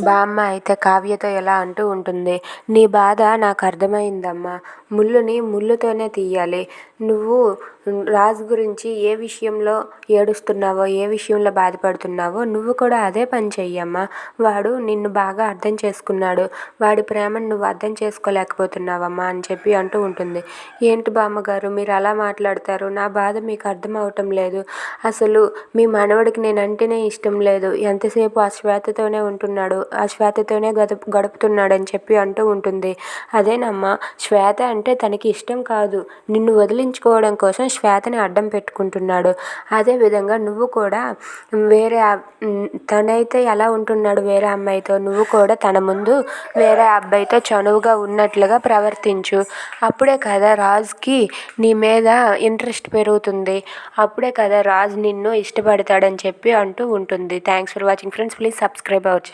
బామ్మ అయితే కావ్యతో ఎలా అంటూ ఉంటుంది, నీ బాధ నాకు అర్థమైందమ్మా. ముళ్ళుని ముళ్ళుతోనే తీయాలి. నువ్వు రాజు గురించి ఏ విషయంలో ఏడుస్తున్నావో, ఏ విషయంలో బాధపడుతున్నావో నువ్వు కూడా అదే పని చెయ్యమ్మా. వాడు నిన్ను బాగా అర్థం చేసుకున్నాడు. వాడి ప్రేమను నువ్వు అర్థం చేసుకోలేకపోతున్నావమ్మా అని చెప్పి అంటూ ఉంటుంది. ఏంటి బామ్మగారు మీరు అలా మాట్లాడతారు? నా బాధ మీకు అర్థం అవటం లేదు. అసలు మీ మనవడికి నేనంటేనే ఇష్టం లేదు. ఎంతసేపు ఆ శ్వేతతోనే ఉంటున్నాడు, ఆ శ్వేతతోనే గడుపుతున్నాడని చెప్పి అంటూ ఉంటుంది. అదేనమ్మా, శ్వేత అంటే తనకి ఇష్టం కాదు, నిన్ను వదిలించుకోవడం కోసం శ్వేతని అడ్డం పెట్టుకుంటున్నాడు. అదేవిధంగా నువ్వు కూడా వేరే తనైతే ఎలా ఉంటున్నాడు వేరే అమ్మాయితో, నువ్వు కూడా తన ముందు వేరే అబ్బాయితో చనువుగా ఉన్నట్లుగా ప్రవర్తించు. అప్పుడే కదా రాజుకి నీ మీద ఇంట్రెస్ట్ పెరుగుతుంది. అప్పుడే కదా రాజు నిన్ను ఇష్టపడతాడని చెప్పి అంటూ ఉంటుంది. Thanks for watching friends. Please subscribe our